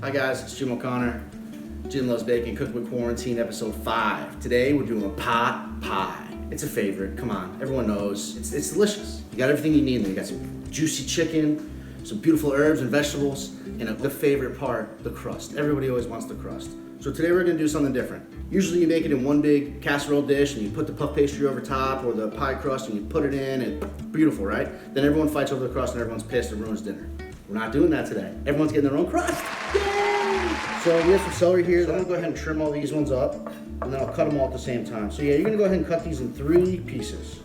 Hi guys, it's Jim O'Connor. Jim Loves Bacon, Cook with Quarantine, episode 5. Today we're doing a pot pie. It's a favorite, come on, everyone knows. It's delicious. You got everything you need in there. You got some juicy chicken, some beautiful herbs and vegetables, and the favorite part, the crust. Everybody always wants the crust. So today we're gonna do something different. Usually you make it in one big casserole dish and you put the puff pastry over top or the pie crust and you put it in and beautiful, right? Then everyone fights over the crust and everyone's pissed and ruins dinner. We're not doing that today. Everyone's getting their own crust. Yay! So we have some celery here. So I'm gonna go ahead and trim all these ones up and then I'll cut them all at the same time. So yeah, you're gonna go ahead and cut these in 3 pieces.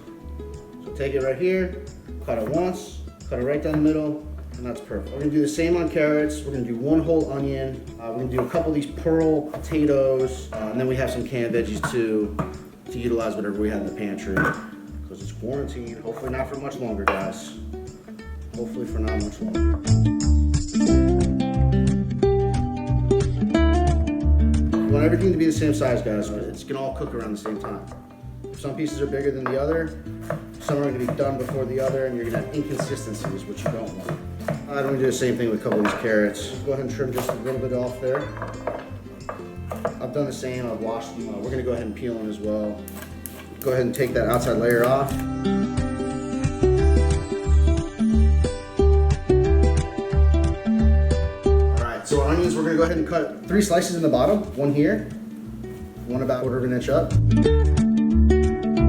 So take it right here, cut it once, cut it right down the middle, and that's perfect. We're gonna do the same on carrots. We're gonna do 1 whole onion. We're gonna do a couple of these pearl potatoes, and then we have some canned veggies too, to utilize whatever we have in the pantry, because it's quarantine. Hopefully not for much longer, guys. Hopefully for not much longer. You want everything to be the same size, guys. It's gonna all cook around the same time. Some pieces are bigger than the other. Some are gonna be done before the other, and you're gonna have inconsistencies, which you don't want. I'm gonna do the same thing with a couple of these carrots. Go ahead and trim just a little bit off there. I've done the same, I've washed them. We're gonna go ahead and peel them as well. Go ahead and take that outside layer off. All right, so our onions, we're gonna go ahead and cut 3 slices in the bottom. 1 here, 1 about 1/4 of an inch up.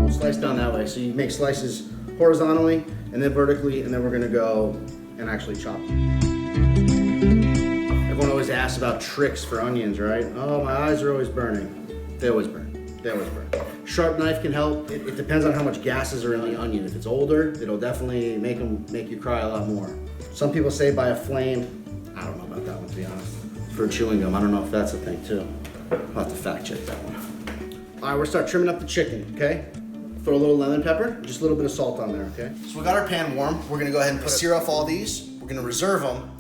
We'll slice down that way. So you make slices horizontally and then vertically, and then we're gonna go and actually chop. Everyone always asks about tricks for onions, right? Oh, my eyes are always burning. They always burn. They always burn. Sharp knife can help. It depends on how much gases are in the onion. If it's older, it'll definitely make you cry a lot more. Some people say by a flame. I don't know about that one, to be honest. For chewing gum, I don't know if that's a thing too. I'll have to fact check that one. All right, we're gonna start trimming up the chicken, okay? Throw a little lemon pepper, just a little bit of salt on there, okay? So we got our pan warm. We're gonna go ahead and sear off all these. We're gonna reserve them,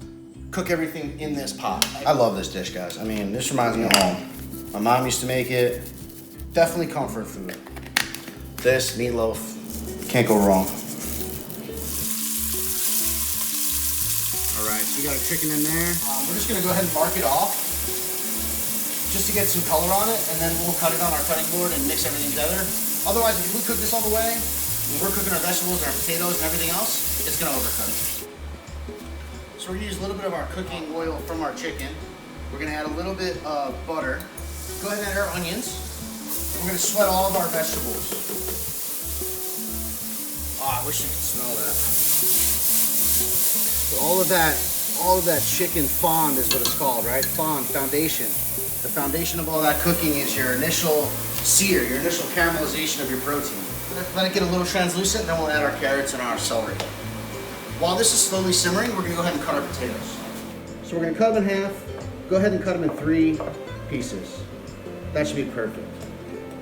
cook everything in this pot. I love this dish, guys. I mean, this reminds me of home. My mom used to make it. Definitely comfort food. This, meatloaf, can't go wrong. All right, so we got our chicken in there. We're just gonna go ahead and mark it off, just to get some color on it, and then we'll cut it on our cutting board and mix everything together. Otherwise, if we cook this all the way, when we're cooking our vegetables and our potatoes and everything else, it's gonna overcook. So we're gonna use a little bit of our cooking oil from our chicken. We're gonna add a little bit of butter. Go ahead and add our onions. We're gonna sweat all of our vegetables. Oh, I wish you could smell that. So all of that chicken fond is what it's called, right? Fond, foundation. The foundation of all that cooking is your initial sear, your initial caramelization of your protein. Let it get a little translucent, then we'll add our carrots and our celery. While this is slowly simmering, we're gonna go ahead and cut our potatoes. So we're gonna cut them in half. Go ahead and cut them in 3 pieces. That should be perfect.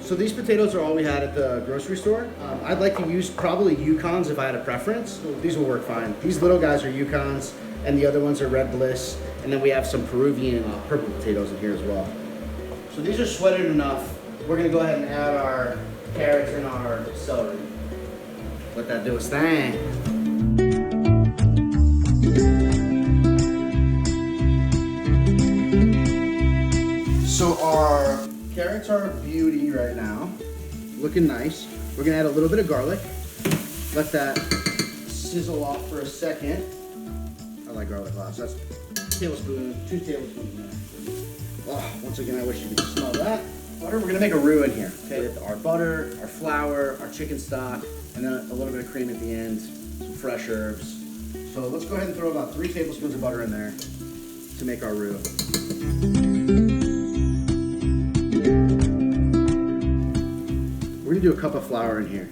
So these potatoes are all we had at the grocery store. I'd like to use probably Yukons if I had a preference. These will work fine. These little guys are Yukons, and the other ones are Red Bliss. And then we have some Peruvian purple potatoes in here as well. So these are sweated enough. We're gonna go ahead and add our carrots and our celery. Let that do its thing. So our carrots are a beauty right now. Looking nice. We're gonna add a little bit of garlic. Let that sizzle off for a second. I like garlic lots. That's 2 tablespoons in there. Oh, once again, I wish you could smell that. Butter, we're gonna make a roux in here. Okay, our butter, our flour, our chicken stock, and then a little bit of cream at the end, some fresh herbs. So let's go ahead and throw about 3 tablespoons of butter in there to make our roux. We're gonna do a cup of flour in here.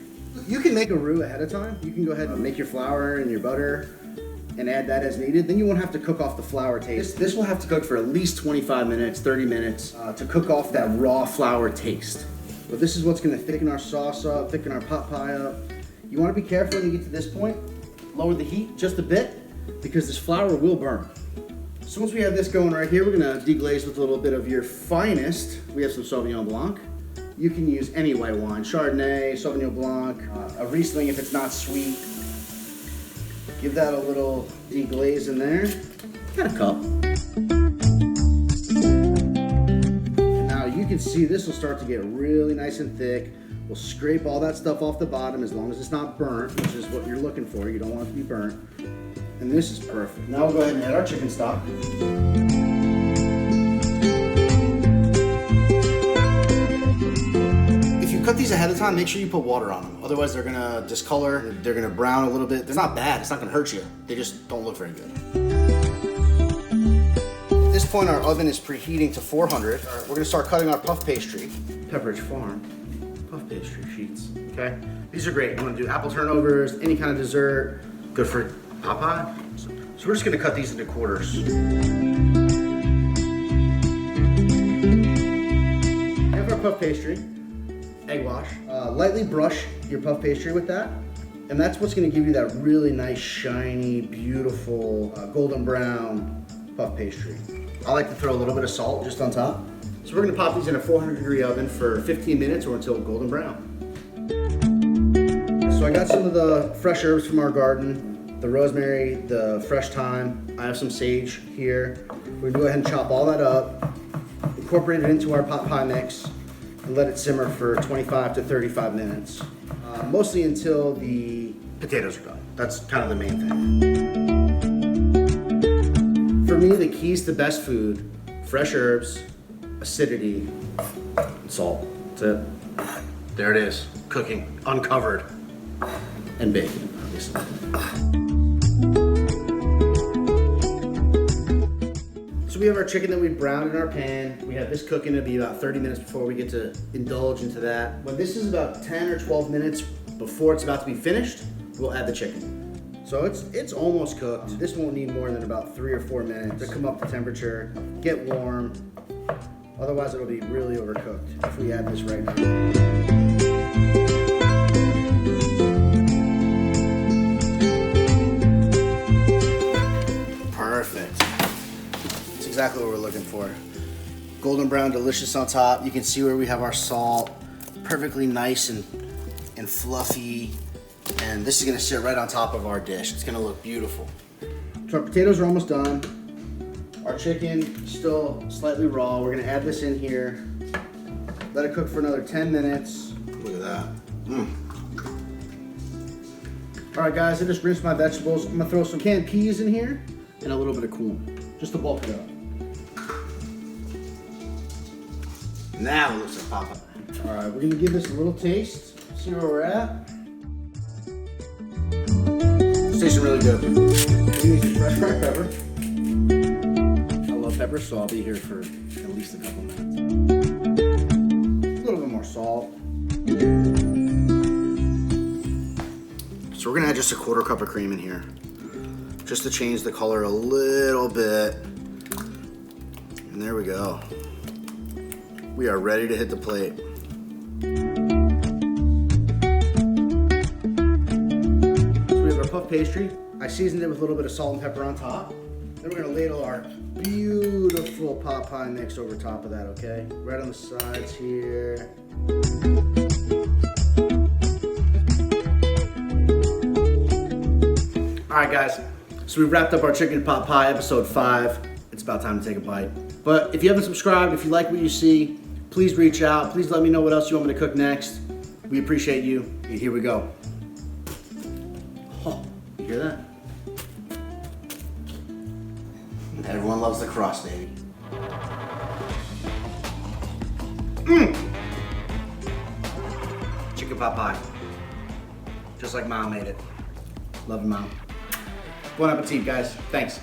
You can make a roux ahead of time. You can go ahead and make your flour and your butter and add that as needed. Then you won't have to cook off the flour taste. This will have to cook for at least 25 minutes, 30 minutes to cook off that raw flour taste. But this is what's gonna thicken our sauce up, thicken our pot pie up. You wanna be careful when you get to this point. Lower the heat just a bit because this flour will burn. So once we have this going right here, we're gonna deglaze with a little bit of your finest. We have some Sauvignon Blanc. You can use any white wine, Chardonnay, Sauvignon Blanc, a Riesling if it's not sweet. Give that a little deglaze in there. Got a cup. can see, this will start to get really nice and thick. We'll scrape all that stuff off the bottom as long as it's not burnt, which is what you're looking for. You don't want it to be burnt. And this is perfect. Now we'll go ahead and add our chicken stock. If you cut these ahead of time, make sure you put water on them. Otherwise they're gonna discolor, they're gonna brown a little bit. They're not bad, it's not gonna hurt you. They just don't look very good. At this point, our oven is preheating to 400. We're gonna start cutting our puff pastry. Pepperidge Farm puff pastry sheets, okay? These are great. You wanna do apple turnovers, any kind of dessert, good for pot pie. So we're just gonna cut these into quarters. Have our puff pastry, egg wash. Lightly brush your puff pastry with that. And that's what's gonna give you that really nice, shiny, beautiful, golden brown puff pastry. I like to throw a little bit of salt just on top. So we're gonna pop these in a 400-degree oven for 15 minutes or until golden brown. So I got some of the fresh herbs from our garden, the rosemary, the fresh thyme. I have some sage here. We're gonna go ahead and chop all that up, incorporate it into our pot pie mix, and let it simmer for 25 to 35 minutes. Mostly until the potatoes are done. That's kind of the main thing. For me, the keys to best food, fresh herbs, acidity, and salt. That's it. There it is, cooking, uncovered, and bacon, obviously. So we have our chicken that we browned in our pan. We have this cooking. It'll be about 30 minutes before we get to indulge into that. When this is about 10 or 12 minutes before it's about to be finished, we'll add the chicken. So it's almost cooked. This won't need more than about 3 or 4 minutes to come up to temperature, get warm. Otherwise it'll be really overcooked if we add this right now. Perfect. That's exactly what we're looking for. Golden brown, delicious on top. You can see where we have our salt. Perfectly nice and fluffy. And this is gonna sit right on top of our dish. It's gonna look beautiful. So our potatoes are almost done. Our chicken still slightly raw. We're gonna add this in here. Let it cook for another 10 minutes. Look at that. All right, guys, I just rinsed my vegetables. I'm gonna throw some canned peas in here and a little bit of cumin, just to bulk it up. Now it looks like pot pie. All right, we're gonna give this a little taste. See where we're at. It's tasting really good. We're gonna use some fresh cracked pepper. Pepper, so I'll be here for at least a couple minutes. A little bit more salt. So we're gonna add just a 1/4 cup of cream in here, just to change the color a little bit. And there we go. We are ready to hit the plate. So we have our puff pastry. I seasoned it with a little bit of salt and pepper on top. Then we're gonna ladle our beautiful pot pie mix over top of that, okay? Right on the sides here. All right, guys. So we wrapped up our chicken pot pie, episode 5. It's about time to take a bite. But if you haven't subscribed, if you like what you see, please reach out. Please let me know what else you want me to cook next. We appreciate you. And here we go. Oh, you hear that? Everyone loves the crust, baby. Chicken pot pie. Just like Mom made it. Love you, Mom. Bon appetit, guys. Thanks.